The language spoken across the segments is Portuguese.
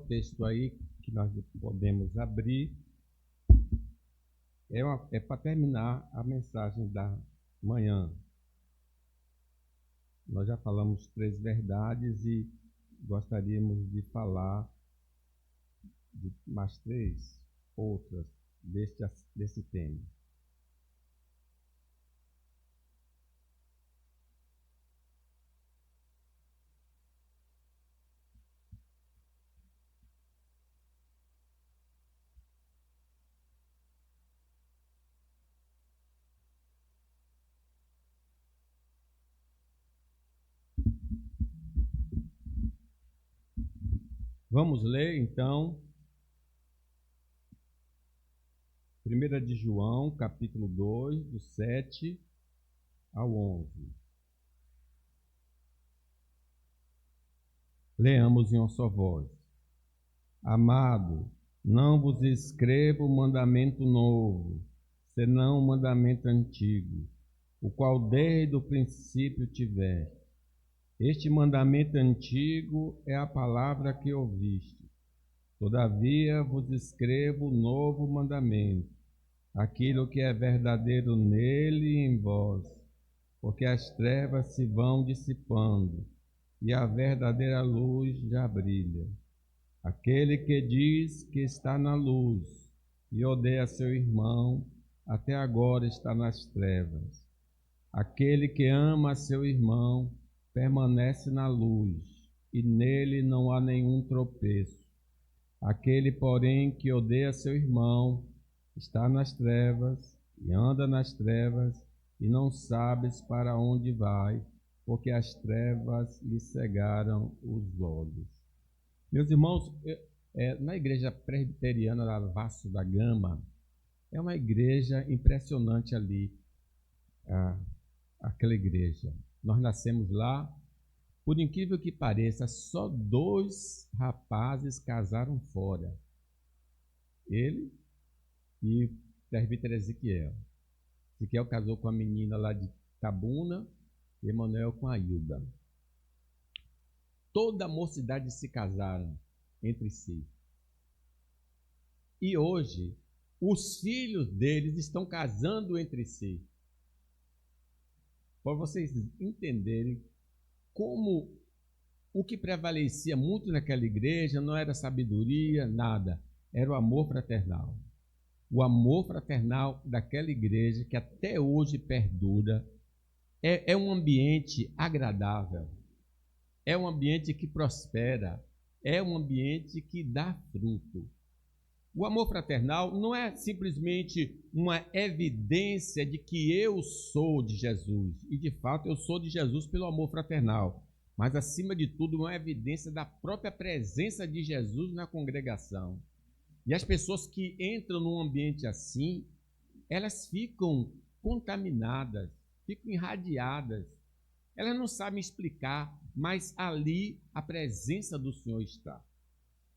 texto aí que nós podemos abrir é para terminar a mensagem da manhã. Nós já falamos 3 verdades e gostaríamos de falar de mais 3 outras desse tema. Vamos ler, então, 1 de João, capítulo 2, do 7 ao 11. Leamos em uma só voz. Amado, não vos escrevo mandamento novo, senão um mandamento antigo, o qual desde o princípio tiveste. Este mandamento antigo é a palavra que ouviste. Todavia vos escrevo novo mandamento, aquilo que é verdadeiro nele e em vós, porque as trevas se vão dissipando e a verdadeira luz já brilha. Aquele que diz que está na luz e odeia seu irmão, até agora está nas trevas. Aquele que ama seu irmão permanece na luz, e nele não há nenhum tropeço. Aquele, porém, que odeia seu irmão, está nas trevas, e anda nas trevas, e não sabes para onde vai, porque as trevas lhe cegaram os olhos. Meus irmãos, na igreja presbiteriana da Vasco da Gama, é uma igreja impressionante ali, aquela igreja. Nós nascemos lá, por incrível que pareça, só 2 rapazes casaram fora. Ele e o presbítero Ezequiel. Ezequiel casou com a menina lá de Tabuna e Emanuel com a Hilda. Toda a mocidade se casaram entre si. E hoje, os filhos deles estão casando entre si. Para vocês entenderem como o que prevalecia muito naquela igreja não era sabedoria, nada. Era o amor fraternal. O amor fraternal daquela igreja que até hoje perdura. É um ambiente agradável. É um ambiente que prospera. É um ambiente que dá fruto. O amor fraternal não é simplesmente uma evidência de que eu sou de Jesus. E, de fato, eu sou de Jesus pelo amor fraternal. Mas, acima de tudo, uma evidência da própria presença de Jesus na congregação. E as pessoas que entram num ambiente assim, elas ficam contaminadas, ficam irradiadas. Elas não sabem explicar, mas ali a presença do Senhor está.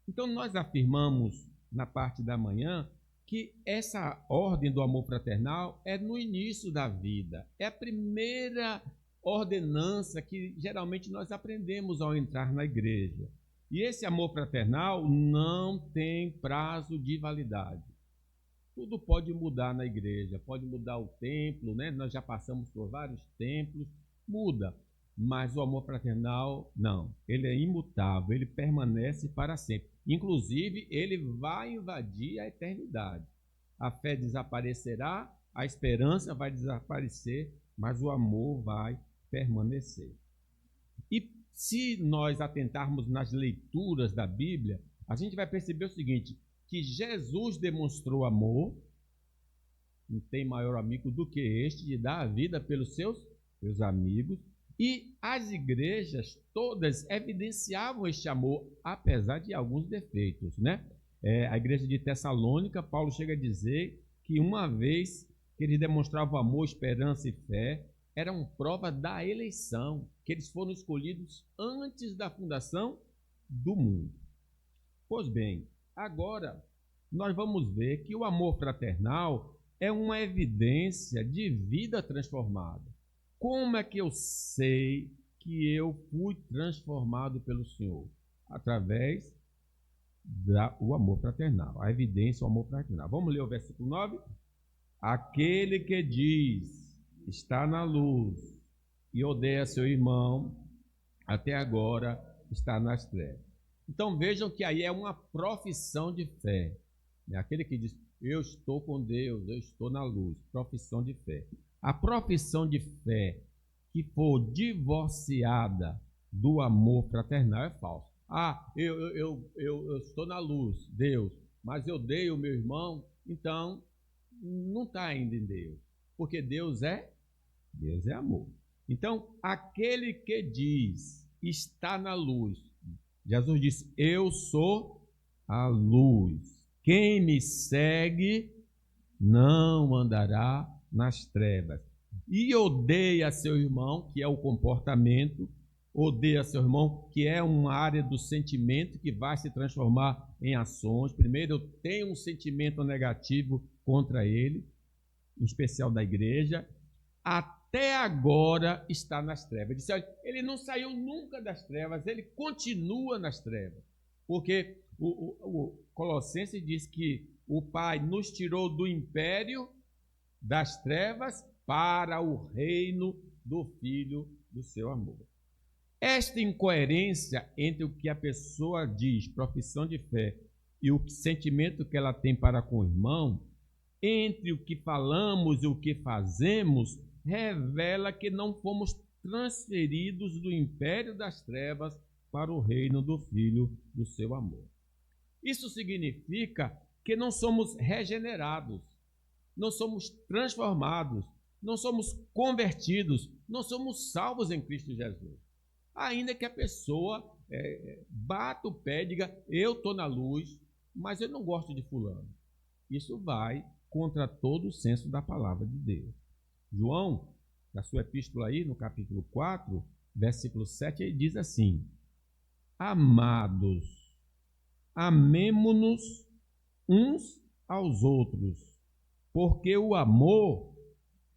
Então, nós afirmamos na parte da manhã, que essa ordem do amor fraternal é no início da vida. É a primeira ordenança que geralmente nós aprendemos ao entrar na igreja. E esse amor fraternal não tem prazo de validade. Tudo pode mudar na igreja, pode mudar o templo, né? Nós já passamos por vários templos, muda. Mas o amor fraternal, não. Ele é imutável, ele permanece para sempre. Inclusive, ele vai invadir a eternidade. A fé desaparecerá, a esperança vai desaparecer, mas o amor vai permanecer. E se nós atentarmos nas leituras da Bíblia, a gente vai perceber o seguinte, que Jesus demonstrou amor, não tem maior amigo do que este, de dar a vida pelos seus amigos, e as igrejas todas evidenciavam este amor, apesar de alguns defeitos, né? A igreja de Tessalônica, Paulo chega a dizer que uma vez que eles demonstravam amor, esperança e fé, eram prova da eleição, que eles foram escolhidos antes da fundação do mundo. Pois bem, agora nós vamos ver que o amor fraternal é uma evidência de vida transformada. Como é que eu sei que eu fui transformado pelo Senhor? Através o amor fraternal, a evidência do amor fraternal. Vamos ler o versículo 9? Aquele que diz, está na luz e odeia seu irmão, até agora está nas trevas. Então vejam que aí é uma profissão de fé. Aquele que diz, eu estou com Deus, eu estou na luz, profissão de fé. A profissão de fé que for divorciada do amor fraternal é falsa. Eu estou na luz, Deus, mas eu odeio o meu irmão, então não está ainda em Deus, porque Deus é amor. Então, aquele que diz, está na luz, Jesus disse, eu sou a luz. Quem me segue não andará nas trevas. E odeia seu irmão, que é o comportamento, odeia seu irmão, que é uma área do sentimento que vai se transformar em ações. Primeiro, eu tenho um sentimento negativo contra ele, em especial da igreja, até agora está nas trevas. Ele disse, olha, ele não saiu nunca das trevas, ele continua nas trevas, porque o Colossenses diz que o Pai nos tirou do império das trevas para o reino do Filho do seu amor. Esta incoerência entre o que a pessoa diz, profissão de fé, e o sentimento que ela tem para com o irmão, entre o que falamos e o que fazemos, revela que não fomos transferidos do império das trevas para o reino do Filho do seu amor. Isso significa que não somos regenerados, não somos transformados, não somos convertidos, não somos salvos em Cristo Jesus. Ainda que a pessoa bata o pé e diga, eu estou na luz, mas eu não gosto de fulano. Isso vai contra todo o senso da palavra de Deus. João, na sua epístola aí, no capítulo 4, versículo 7, ele diz assim, amados, amemo-nos uns aos outros, porque o amor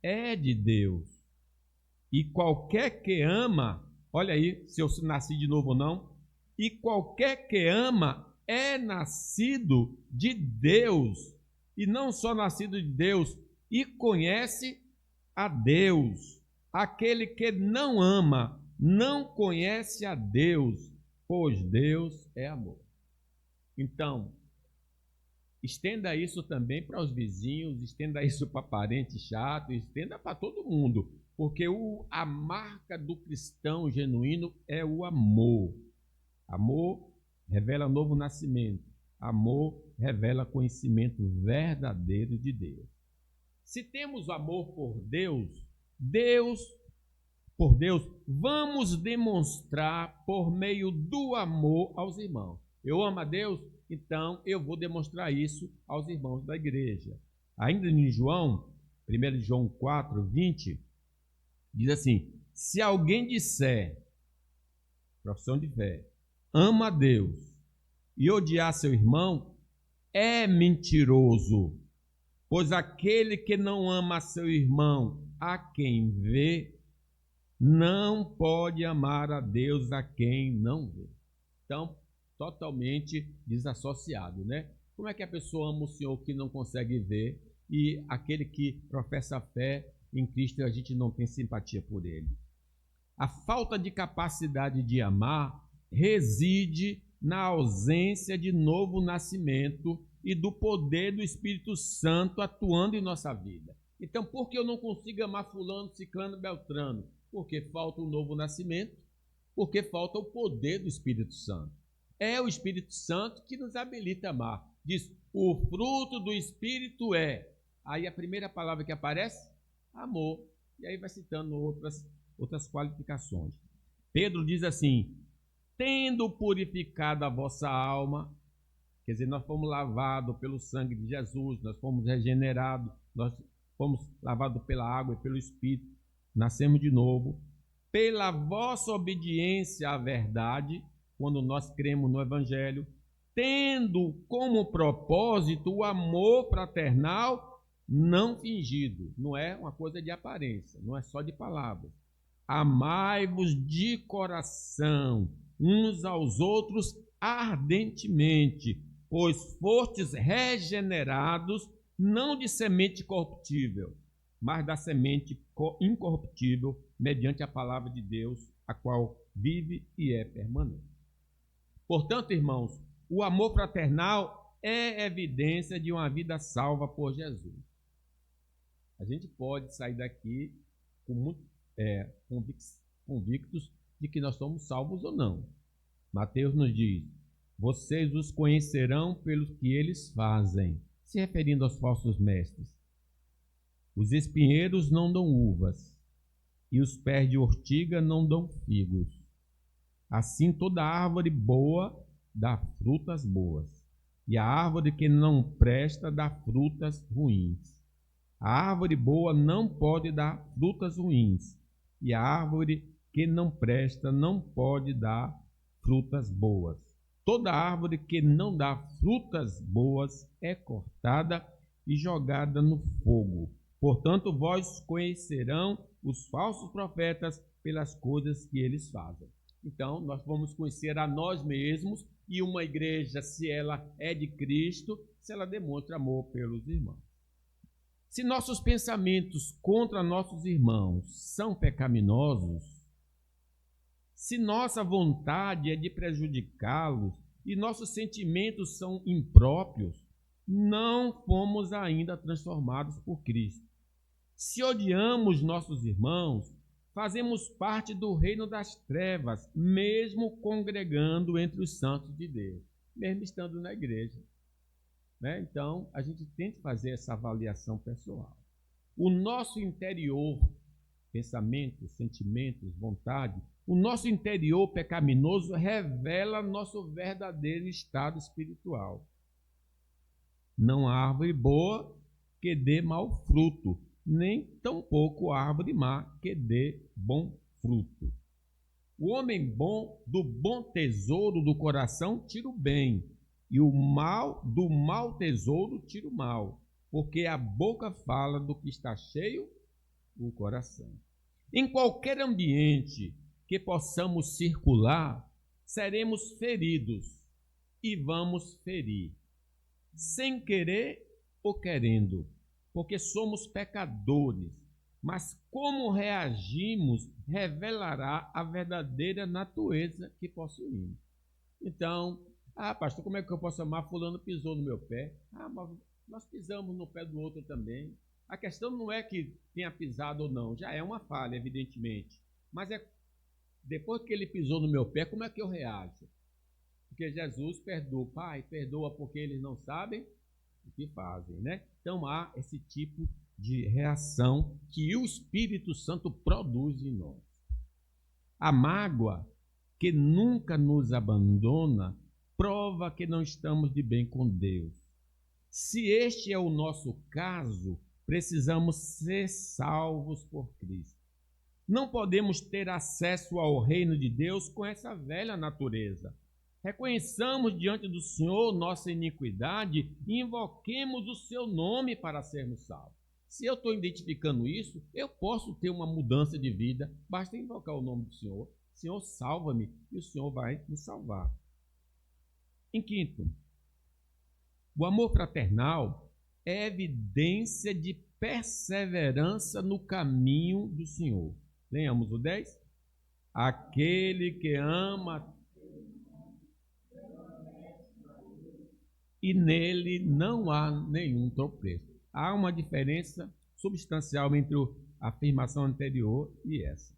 é de Deus. E qualquer que ama, olha aí, se eu nasci de novo ou não, e qualquer que ama é nascido de Deus, e não só nascido de Deus, e conhece a Deus. Aquele que não ama, não conhece a Deus, pois Deus é amor. Então, estenda isso também para os vizinhos, estenda isso para parente chato, estenda para todo mundo, porque a marca do cristão genuíno é o amor. Amor revela novo nascimento. Amor revela conhecimento verdadeiro de Deus. Se temos amor por Deus, vamos demonstrar por meio do amor aos irmãos. Eu amo a Deus, então eu vou demonstrar isso aos irmãos da igreja. Ainda em João, 1 João 4, 20, diz assim, se alguém disser, profissão de fé, ama a Deus e odiar seu irmão, é mentiroso, pois aquele que não ama seu irmão, a quem vê, não pode amar a Deus a quem não vê. Então, totalmente desassociado, né? Como é que a pessoa ama o Senhor que não consegue ver e aquele que professa a fé em Cristo a gente não tem simpatia por ele? A falta de capacidade de amar reside na ausência de novo nascimento e do poder do Espírito Santo atuando em nossa vida. Então, por que eu não consigo amar fulano, ciclano, beltrano? Porque falta o novo nascimento, porque falta o poder do Espírito Santo. É o Espírito Santo que nos habilita a amar. Diz, o fruto do Espírito é. Aí a primeira palavra que aparece, amor. E aí vai citando outras qualificações. Pedro diz assim, tendo purificado a vossa alma, quer dizer, nós fomos lavados pelo sangue de Jesus, nós fomos regenerados, nós fomos lavados pela água e pelo Espírito, nascemos de novo, pela vossa obediência à verdade, quando nós cremos no Evangelho, tendo como propósito o amor fraternal não fingido, não é uma coisa de aparência, não é só de palavras. Amai-vos de coração, uns aos outros ardentemente, pois fostes regenerados, não de semente corruptível, mas da semente incorruptível, mediante a palavra de Deus, a qual vive e é permanente. Portanto, irmãos, o amor fraternal é evidência de uma vida salva por Jesus. A gente pode sair daqui com convictos de que nós somos salvos ou não. Mateus nos diz: vocês os conhecerão pelo que eles fazem, se referindo aos falsos mestres. Os espinheiros não dão uvas, e os pés de ortiga não dão figos. Assim toda árvore boa dá frutas boas, e a árvore que não presta dá frutas ruins. A árvore boa não pode dar frutas ruins, e a árvore que não presta não pode dar frutas boas. Toda árvore que não dá frutas boas é cortada e jogada no fogo. Portanto, vós conhecerão os falsos profetas pelas coisas que eles fazem. Então, nós vamos conhecer a nós mesmos, e uma igreja, se ela é de Cristo, se ela demonstra amor pelos irmãos. Se nossos pensamentos contra nossos irmãos são pecaminosos, se nossa vontade é de prejudicá-los e nossos sentimentos são impróprios, não fomos ainda transformados por Cristo. Se odiamos nossos irmãos, fazemos parte do reino das trevas, mesmo congregando entre os santos de Deus, mesmo estando na igreja. Então, a gente tem que fazer essa avaliação pessoal. O nosso interior, pensamentos, sentimentos, vontade, o nosso interior pecaminoso revela nosso verdadeiro estado espiritual. Não há árvore boa que dê mau fruto, nem tampouco árvore má que dê bom fruto. O homem bom, do bom tesouro do coração, tira o bem, e o mal, do mau tesouro, tira o mal, porque a boca fala do que está cheio o coração. Em qualquer ambiente que possamos circular, seremos feridos e vamos ferir, sem querer ou querendo, porque somos pecadores, mas como reagimos revelará a verdadeira natureza que possuímos. Então, pastor, como é que eu posso amar? Fulano pisou no meu pé. Mas nós pisamos no pé do outro também. A questão não é que tenha pisado ou não, já é uma falha, evidentemente. Mas é depois que ele pisou no meu pé, como é que eu reajo? Porque Jesus perdoa. Pai, perdoa porque eles não sabem o que fazem, né? Então há esse tipo de reação que o Espírito Santo produz em nós. A mágoa, que nunca nos abandona, prova que não estamos de bem com Deus. Se este é o nosso caso, precisamos ser salvos por Cristo. Não podemos ter acesso ao reino de Deus com essa velha natureza. Reconheçamos diante do Senhor nossa iniquidade e invoquemos o seu nome para sermos salvos. Se eu estou identificando isso, eu posso ter uma mudança de vida. Basta invocar o nome do Senhor. Senhor, salva-me, e o Senhor vai me salvar. Em quinto, o amor fraternal é evidência de perseverança no caminho do Senhor. Leamos o 10. Aquele que ama e nele não há nenhum tropeço. Há uma diferença substancial entre a afirmação anterior e essa.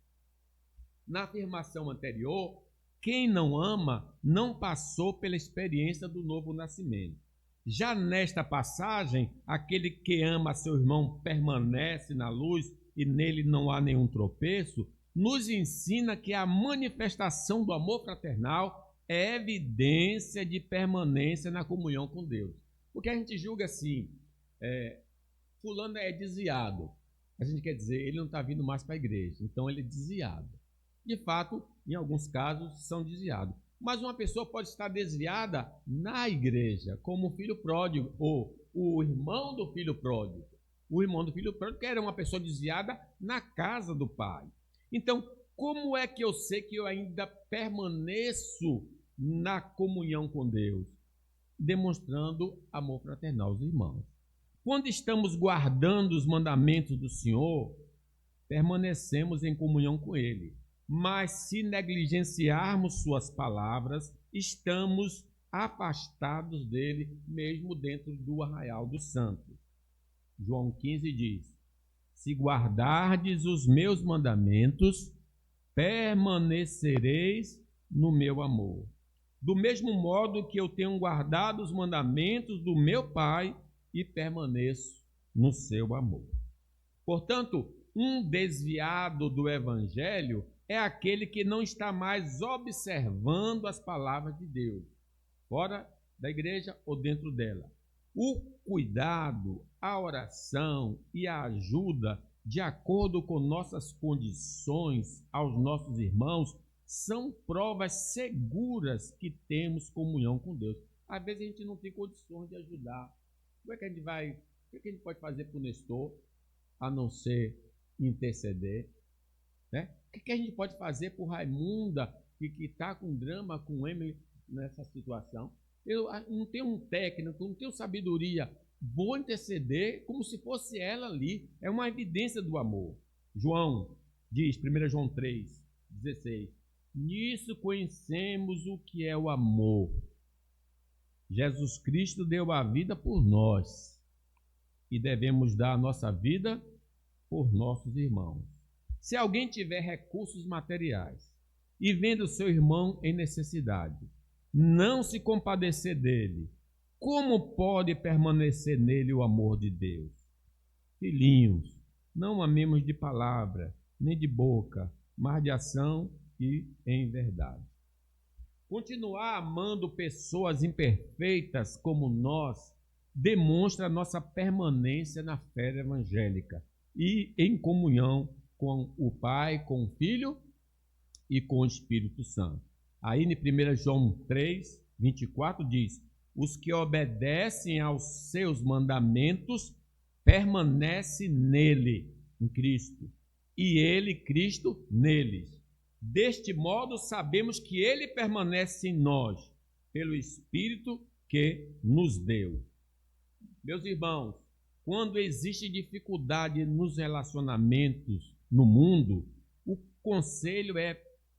Na afirmação anterior, quem não ama não passou pela experiência do novo nascimento. Já nesta passagem, aquele que ama seu irmão permanece na luz e nele não há nenhum tropeço, nos ensina que a manifestação do amor fraternal é evidência de permanência na comunhão com Deus. Porque a gente julga assim, fulano é desviado. A gente quer dizer, ele não está vindo mais para a igreja, então ele é desviado. De fato, em alguns casos, são desviados. Mas uma pessoa pode estar desviada na igreja, como o filho pródigo, ou o irmão do filho pródigo. O irmão do filho pródigo era uma pessoa desviada na casa do pai. Então, como é que eu sei que eu ainda permaneço na comunhão com Deus? demonstrando amor fraternal aos irmãos. Quando estamos guardando os mandamentos do Senhor, permanecemos em comunhão com Ele. Mas se negligenciarmos suas palavras, estamos afastados dele, mesmo dentro do arraial dos santos. João 15 diz: se guardardes os meus mandamentos, permanecereis no meu amor. Do mesmo modo que eu tenho guardado os mandamentos do meu Pai e permaneço no seu amor. Portanto, um desviado do Evangelho é aquele que não está mais observando as palavras de Deus, fora da igreja ou dentro dela. O cuidado, a oração e a ajuda, de acordo com nossas condições, aos nossos irmãos, são provas seguras que temos comunhão com Deus. Às vezes a gente não tem condições de ajudar. Como é que a gente vai? O que a gente pode fazer por Nestor, a não ser interceder? Né? O que a gente pode fazer por Raimunda, que está com drama com Emily nessa situação? Eu não tenho um técnico, não tenho sabedoria. Vou interceder como se fosse ela ali. É uma evidência do amor. João diz, 1 João 3,16: nisso conhecemos o que é o amor. Jesus Cristo deu a vida por nós e devemos dar a nossa vida por nossos irmãos. Se alguém tiver recursos materiais e vendo seu irmão em necessidade, não se compadecer dele, como pode permanecer nele o amor de Deus? Filhinhos, não amemos de palavra, nem de boca, mas de ação e em verdade. Continuar amando pessoas imperfeitas como nós demonstra a nossa permanência na fé evangélica e em comunhão com o Pai, com o Filho e com o Espírito Santo. Aí em 1 João 3:24 diz: os que obedecem aos seus mandamentos permanecem nele, em Cristo, e ele, Cristo, neles. Deste modo sabemos que ele permanece em nós, pelo Espírito que nos deu. Meus irmãos, quando existe dificuldade nos relacionamentos no mundo, o conselho é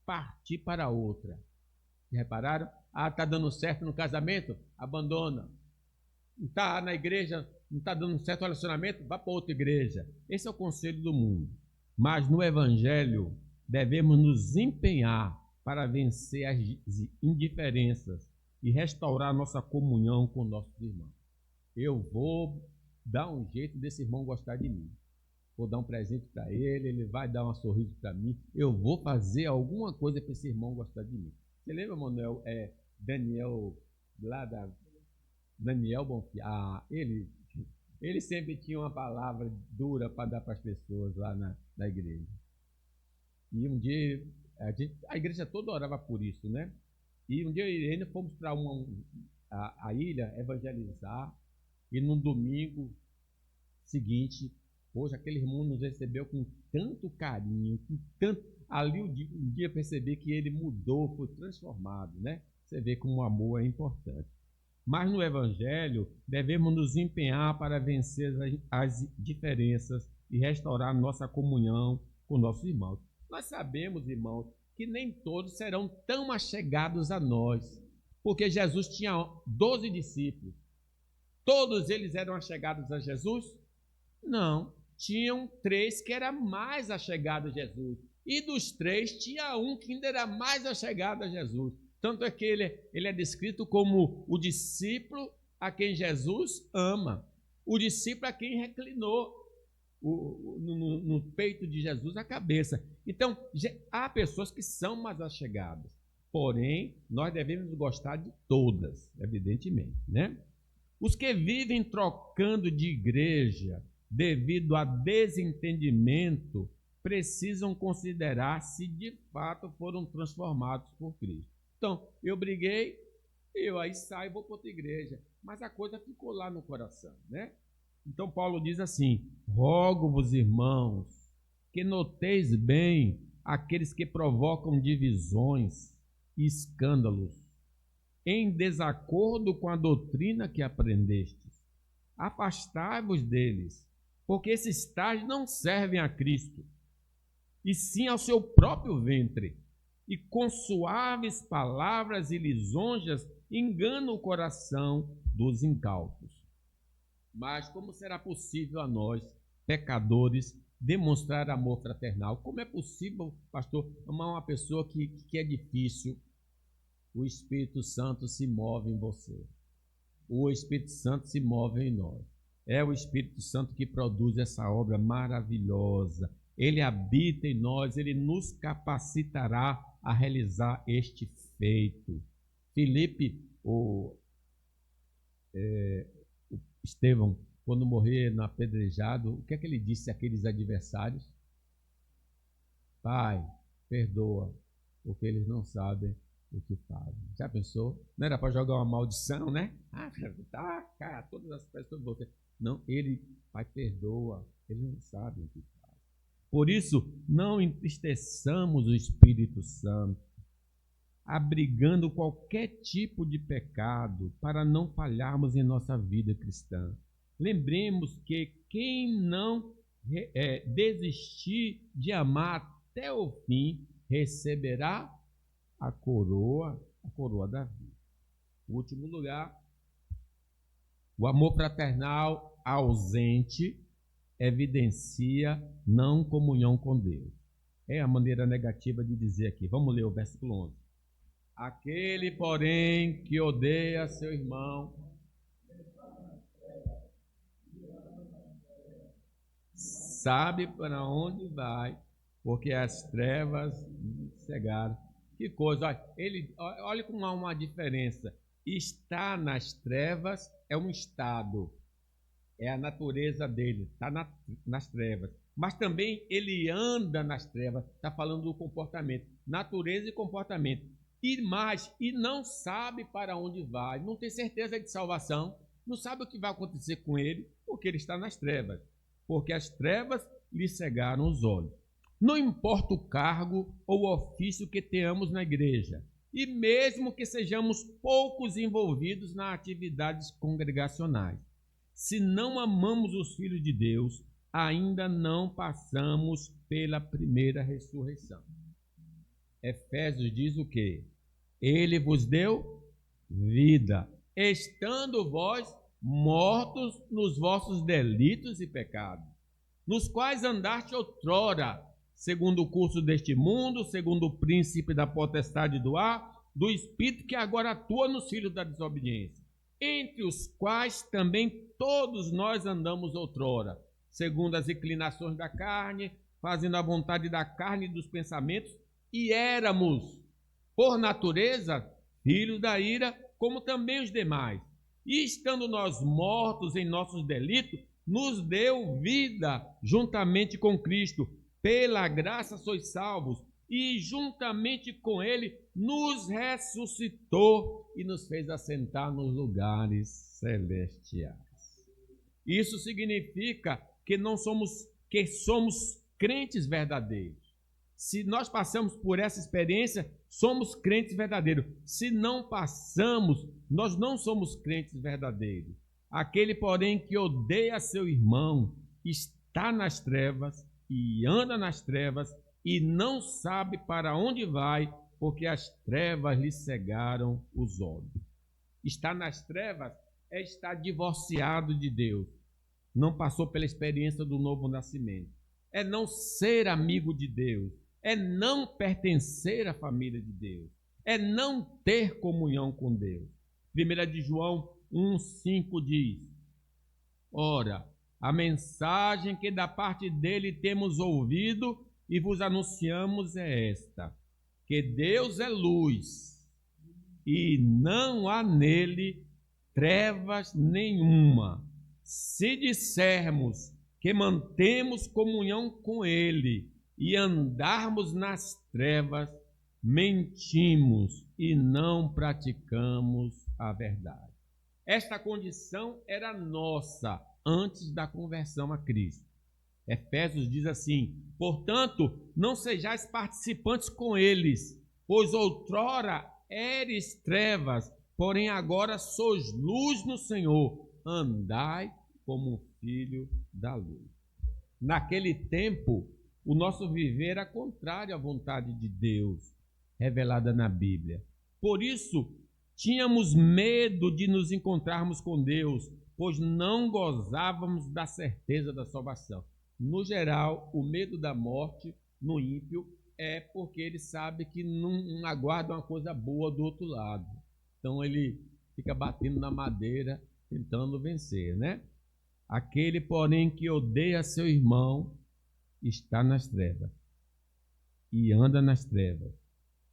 partir para outra. Repararam? Está dando certo no casamento? Abandona. Não está na igreja, não está dando certo o relacionamento? Vá para outra igreja. Esse é o conselho do mundo. Mas no Evangelho, devemos nos empenhar para vencer as indiferenças e restaurar nossa comunhão com nossos irmãos. Eu vou dar um jeito desse irmão gostar de mim. Vou dar um presente para ele, ele vai dar um sorriso para mim. Eu vou fazer alguma coisa para esse irmão gostar de mim. Você lembra, Manuel? Daniel, lá da Daniel Bonfim. Ele sempre tinha uma palavra dura para dar para as pessoas lá na igreja. E um dia, a igreja toda orava por isso, né? E um dia ainda fomos para a ilha evangelizar, e no domingo seguinte, poxa, aquele irmão nos recebeu com tanto carinho, com tanto... Ali um dia eu percebi que ele mudou, foi transformado, né? Você vê como o amor é importante. Mas no Evangelho, devemos nos empenhar para vencer as diferenças e restaurar nossa comunhão com nossos irmãos. Nós sabemos, irmãos, que nem todos serão tão achegados a nós, porque Jesus tinha 12 discípulos. Todos eles eram achegados a Jesus? Não. Tinham 3 que eram mais achegados a Jesus. E dos 3, tinha um que ainda era mais achegado a Jesus. Tanto é que ele é descrito como o discípulo a quem Jesus ama. O discípulo a quem reclinou no peito de Jesus a cabeça. Então, há pessoas que são mais achegadas. Porém, nós devemos gostar de todas, evidentemente, né? Os que vivem trocando de igreja devido a desentendimento precisam considerar se de fato foram transformados por Cristo. Então, eu briguei, eu aí saio e vou para outra igreja, mas a coisa ficou lá no coração, né? Então, Paulo diz assim: rogo-vos, irmãos, que noteis bem aqueles que provocam divisões e escândalos, em desacordo com a doutrina que aprendestes. Afastai-vos deles, porque esses tais não servem a Cristo, e sim ao seu próprio ventre, e com suaves palavras e lisonjas enganam o coração dos incautos. Mas como será possível a nós, pecadores, demonstrar amor fraternal? Como é possível, pastor, amar uma pessoa que é difícil? O Espírito Santo se move em você. O Espírito Santo se move em nós. É o Espírito Santo que produz essa obra maravilhosa. Ele habita em nós, ele nos capacitará a realizar este feito. Filipe, o Estevão, quando morrer no apedrejado, o que é que ele disse àqueles adversários? Pai, perdoa, porque eles não sabem o que fazem. Já pensou? Não era para jogar uma maldição, né? Cara, todas as pessoas você. Não, ele, Pai, perdoa, eles não sabem o que fazem. Por isso, não entristeçamos o Espírito Santo, abrigando qualquer tipo de pecado para não falharmos em nossa vida cristã. Lembremos que quem não desistir de amar até o fim, receberá a coroa da vida. Em último lugar, o amor fraternal ausente evidencia não comunhão com Deus. É a maneira negativa de dizer aqui. Vamos ler o versículo 11. Aquele, porém, que odeia seu irmão, sabe para onde vai, porque as trevas cegaram. Que coisa, olha como há uma diferença. Estar nas trevas é um estado, é a natureza dele, está nas trevas. Mas também ele anda nas trevas, está falando do comportamento, natureza e comportamento. E não sabe para onde vai, não tem certeza de salvação, não sabe o que vai acontecer com ele, porque ele está nas trevas, porque as trevas lhe cegaram os olhos. Não importa o cargo ou o ofício que tenhamos na igreja, e mesmo que sejamos poucos envolvidos nas atividades congregacionais, se não amamos os filhos de Deus, ainda não passamos pela primeira ressurreição. Efésios diz o quê? Ele vos deu vida, estando vós mortos nos vossos delitos e pecados, nos quais andaste outrora, segundo o curso deste mundo, segundo o príncipe da potestade do ar, do espírito que agora atua nos filhos da desobediência, entre os quais também todos nós andamos outrora, segundo as inclinações da carne, fazendo a vontade da carne e dos pensamentos, e éramos, por natureza, filhos da ira, como também os demais. E estando nós mortos em nossos delitos, nos deu vida juntamente com Cristo. Pela graça sois salvos, e juntamente com ele nos ressuscitou e nos fez assentar nos lugares celestiais. Isso significa que somos crentes verdadeiros. Se nós passamos por essa experiência, somos crentes verdadeiros. Se não passamos, nós não somos crentes verdadeiros. Aquele, porém, que odeia seu irmão, está nas trevas e anda nas trevas e não sabe para onde vai, porque as trevas lhe cegaram os olhos. Estar nas trevas é estar divorciado de Deus. Não passou pela experiência do novo nascimento. É não ser amigo de Deus. É não pertencer à família de Deus. É não ter comunhão com Deus. 1 de João 1,5 diz: ora, a mensagem que da parte dele temos ouvido e vos anunciamos é esta, que Deus é luz e não há nele trevas nenhuma. Se dissermos que mantemos comunhão com ele e andarmos nas trevas, mentimos e não praticamos a verdade. Esta condição era nossa antes da conversão a Cristo. Efésios diz assim: portanto, não sejais participantes com eles, pois outrora eres trevas, porém agora sois luz no Senhor, andai como um filho da luz. Naquele tempo, o nosso viver era contrário à vontade de Deus, revelada na Bíblia. Por isso, tínhamos medo de nos encontrarmos com Deus, pois não gozávamos da certeza da salvação. No geral, o medo da morte no ímpio é porque ele sabe que não aguarda uma coisa boa do outro lado. Então ele fica batendo na madeira, tentando vencer, né? Aquele, porém, que odeia seu irmão está nas trevas e anda nas trevas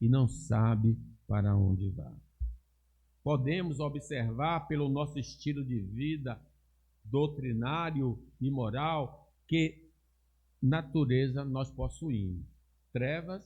e não sabe para onde vai. Podemos observar pelo nosso estilo de vida doutrinário e moral que natureza nós possuímos, trevas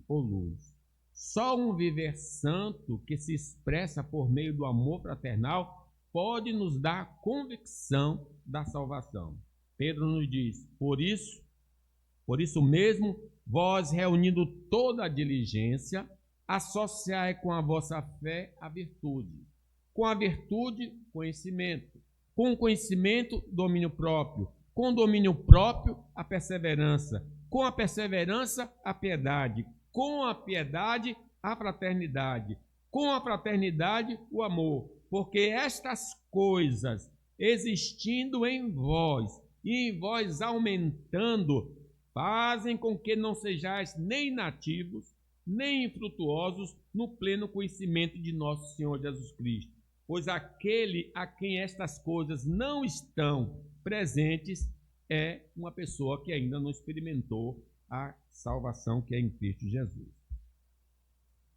ou luz. Só um viver santo que se expressa por meio do amor fraternal pode nos dar a convicção da salvação. Pedro nos diz: por isso mesmo, vós reunindo toda a diligência, associai com a vossa fé a virtude, com a virtude, conhecimento, com o conhecimento, domínio próprio, com o domínio próprio, a perseverança, com a perseverança, a piedade, com a piedade, a fraternidade, com a fraternidade, o amor, porque estas coisas, existindo em vós e em vós aumentando, fazem com que não sejais nem nativos, nem infrutuosos no pleno conhecimento de nosso Senhor Jesus Cristo. Pois aquele a quem estas coisas não estão presentes é uma pessoa que ainda não experimentou a salvação que é em Cristo Jesus.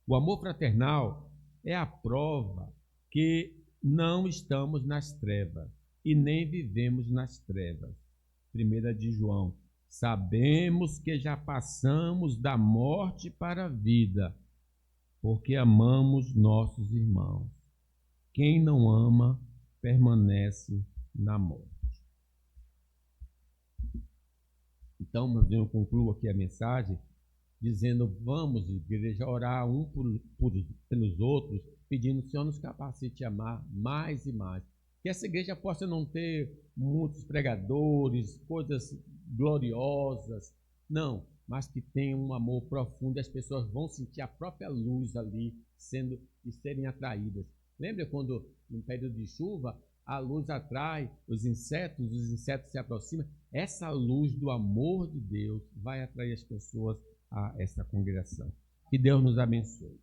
O amor fraternal é a prova que não estamos nas trevas e nem vivemos nas trevas. 1 de João: sabemos que já passamos da morte para a vida, porque amamos nossos irmãos. Quem não ama permanece na morte. Então, eu concluo aqui a mensagem dizendo: vamos, igreja, orar pelos outros, pedindo que o Senhor nos capacite a amar mais e mais. Que essa igreja possa não ter muitos pregadores, coisas gloriosas, não, mas que tenha um amor profundo, e as pessoas vão sentir a própria luz ali e serem atraídas. Lembra quando, no período de chuva, a luz atrai os insetos se aproximam? Essa luz do amor de Deus vai atrair as pessoas a essa congregação. Que Deus nos abençoe.